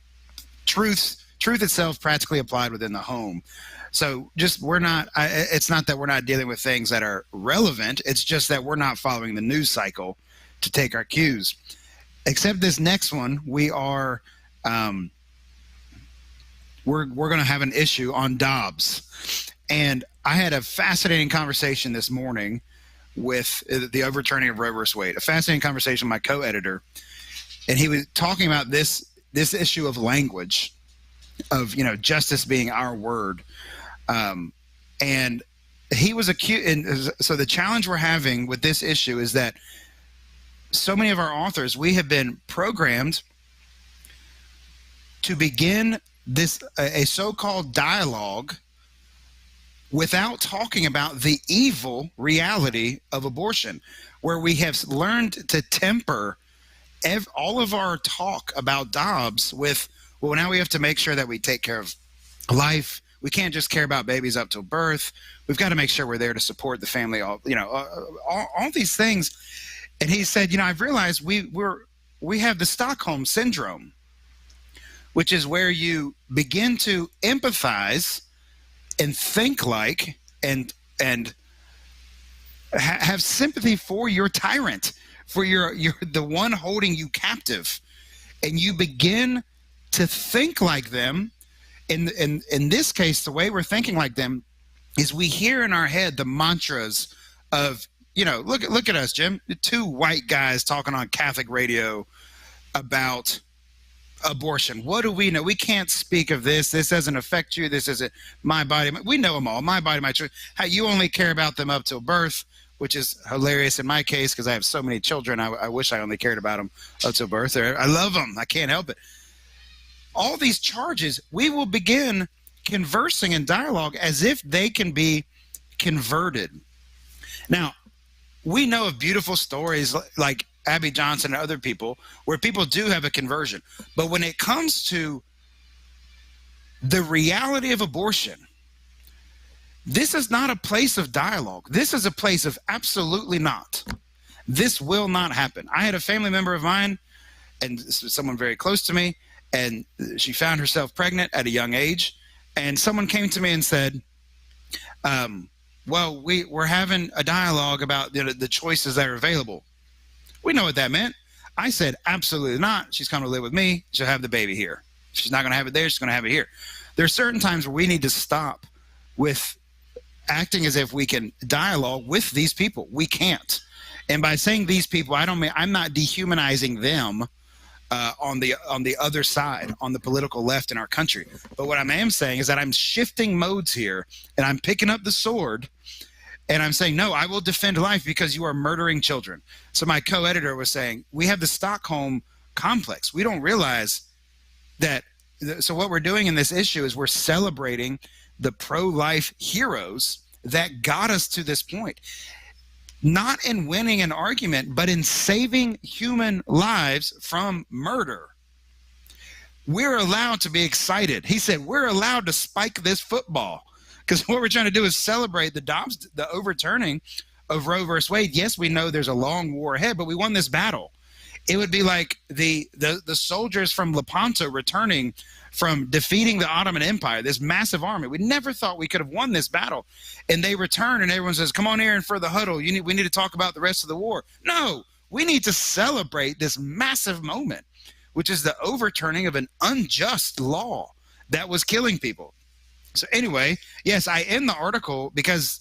truth itself, practically applied within the home. So just it's not that we're not dealing with things that are relevant. It's just that we're not following the news cycle to take our cues. Except this next one, we are we're going to have an issue on Dobbs. And I had a fascinating conversation this morning with the overturning of Roe v. Wade, a fascinating conversation with my co-editor. And he was talking about this issue of language, of, justice being our word. And he was accused. And so the challenge we're having with this issue is that so many of our authors, we have been programmed to begin a so-called dialogue without talking about the evil reality of abortion, where we have learned to temper all of our talk about Dobbs with, well, now we have to make sure that we take care of life. We can't just care about babies up till birth. We've got to make sure we're there to support the family, all these things. And he said, I've realized we have the Stockholm Syndrome, which is where you begin to empathize and think like and have sympathy for your tyrant, for your the one holding you captive, and you begin to think like them. In this case, the way we're thinking like them is we hear in our head the mantras of, look at us, Jim, two white guys talking on Catholic radio about abortion. What do we know? We can't speak of this. This doesn't affect you. This isn't my body. We know them all. My body, my choice. How you only care about them up till birth, which is hilarious in my case because I have so many children. I wish I only cared about them up till birth. I love them. I can't help it. All these charges, we will begin conversing in dialogue as if they can be converted. Now, we know of beautiful stories like Abby Johnson and other people where people do have a conversion. But when it comes to the reality of abortion, this is not a place of dialogue. This is a place of absolutely not. This will not happen. I had a family member of mine, and this was someone very close to me, and she found herself pregnant at a young age. And someone came to me and said, well, we're having a dialogue about the choices that are available. We know what that meant. I said, absolutely not. She's coming to live with me. She'll have the baby here. If she's not going to have it there, she's going to have it here. There are certain times where we need to stop with acting as if we can dialogue with these people. We can't. And by saying these people, I'm not dehumanizing them on the other side, on the political left in our country. But what I am saying is that I'm shifting modes here, and I'm picking up the sword, and I'm saying, no, I will defend life because you are murdering children. So my co-editor was saying, we have the Stockholm complex. We don't realize that. So what we're doing in this issue is we're celebrating the pro-life heroes that got us to this point. Not in winning an argument, but in saving human lives from murder. We're allowed to be excited. He said, we're allowed to spike this football. Because what we're trying to do is celebrate the overturning of Roe versus Wade. Yes, we know there's a long war ahead, but we won this battle. It would be like the soldiers from Lepanto returning from defeating the Ottoman Empire, this massive army. We never thought we could have won this battle. And they return, and everyone says, come on, Aaron, for the huddle. We need to talk about the rest of the war. No, we need to celebrate this massive moment, which is the overturning of an unjust law that was killing people. So anyway, yes, I end the article because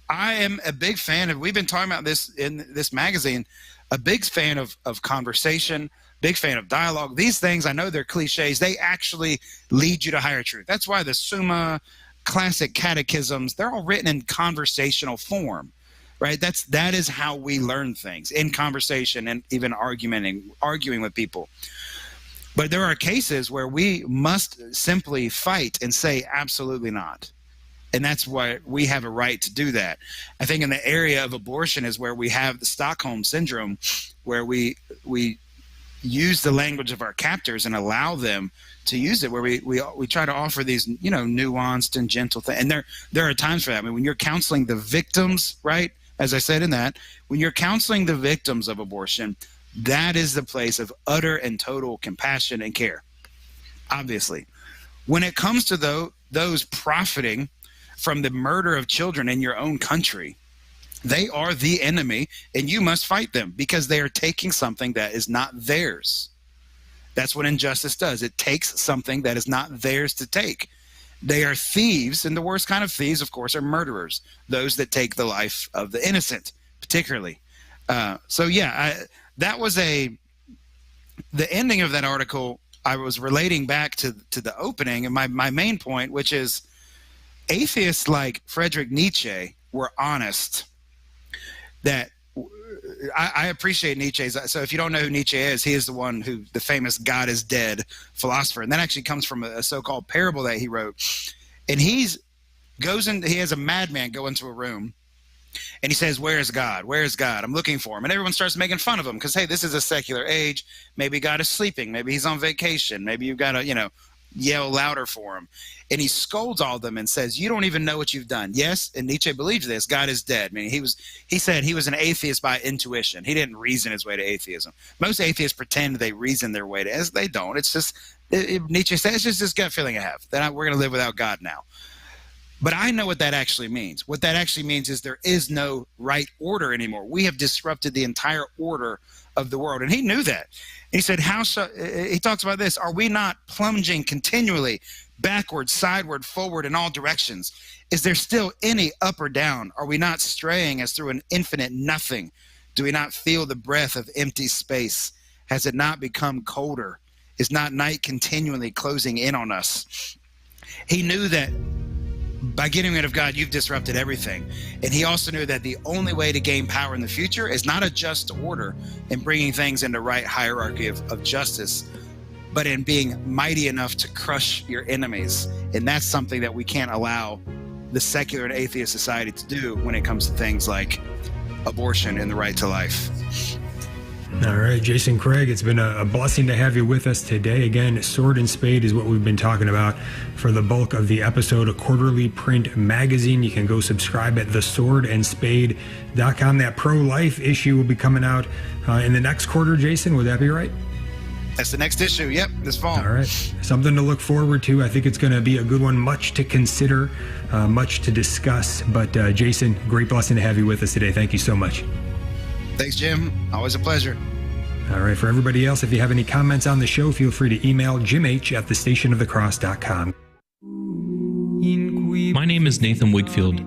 I am a big fan of, we've been talking about this in this magazine, a big fan of conversation, big fan of dialogue. These things, I know they're cliches. They actually lead you to higher truth. That's why the Summa, classic catechisms, they're all written in conversational form, right? That is how we learn things, in conversation and even arguing with people. But there are cases where we must simply fight and say absolutely not. And that's why we have a right to do that. I think in the area of abortion is where we have the Stockholm Syndrome, where we use the language of our captors and allow them to use it, where we try to offer these, nuanced and gentle things. And there are times for that. I mean, when you're counseling the victims, right? As I said in that, when you're counseling the victims of abortion, that is the place of utter and total compassion and care, obviously. When it comes to those profiting from the murder of children in your own country, they are the enemy, and you must fight them because they are taking something that is not theirs. That's what injustice does. It takes something that is not theirs to take. They are thieves, and the worst kind of thieves, of course, are murderers, those that take the life of the innocent, particularly. That was the ending of that article. I was relating back to the opening, and my main point, which is atheists like Friedrich Nietzsche were honest. That I appreciate Nietzsche's. So if you don't know who Nietzsche is, he is the famous God is dead philosopher. And that actually comes from a so-called parable that he wrote. And he has a madman go into a room, and he says, "Where is God? Where is God? I'm looking for him." And everyone starts making fun of him because, hey, this is a secular age. Maybe God is sleeping. Maybe he's on vacation. Maybe you've got to, yell louder for him. And he scolds all of them and says, "You don't even know what you've done." Yes, and Nietzsche believed this. God is dead. I mean, he said he was an atheist by intuition. He didn't reason his way to atheism. Most atheists pretend they reason their way to it. They don't. It's just, Nietzsche said, it's just this gut feeling I have that we're going to live without God now. But I know what that actually means. What that actually means is there is no right order anymore. We have disrupted the entire order of the world. And he knew that. And he said, he talks about this, are we not plunging continually backward, sideward, forward, in all directions? Is there still any up or down? Are we not straying as through an infinite nothing? Do we not feel the breath of empty space? Has it not become colder? Is not night continually closing in on us? He knew that by getting rid of God, you've disrupted everything. And he also knew that the only way to gain power in the future is not a just order and bringing things into right hierarchy of justice, but in being mighty enough to crush your enemies. And that's something that we can't allow the secular and atheist society to do when it comes to things like abortion and the right to life. All right, Jason Craig, it's been a blessing to have you with us today. Again, Sword and Spade is what we've been talking about for the bulk of the episode, a quarterly print magazine. You can go subscribe at theswordandspade.com. That pro-life issue will be coming out in the next quarter, Jason. Would that be right? That's the next issue. Yep, this fall. All right. Something to look forward to. I think it's going to be a good one, much to consider, much to discuss. But Jason, great blessing to have you with us today. Thank you so much. Thanks, Jim. Always a pleasure. All right. For everybody else, if you have any comments on the show, feel free to email jimh@thestationofthecross.com. My name is Nathan Wigfield,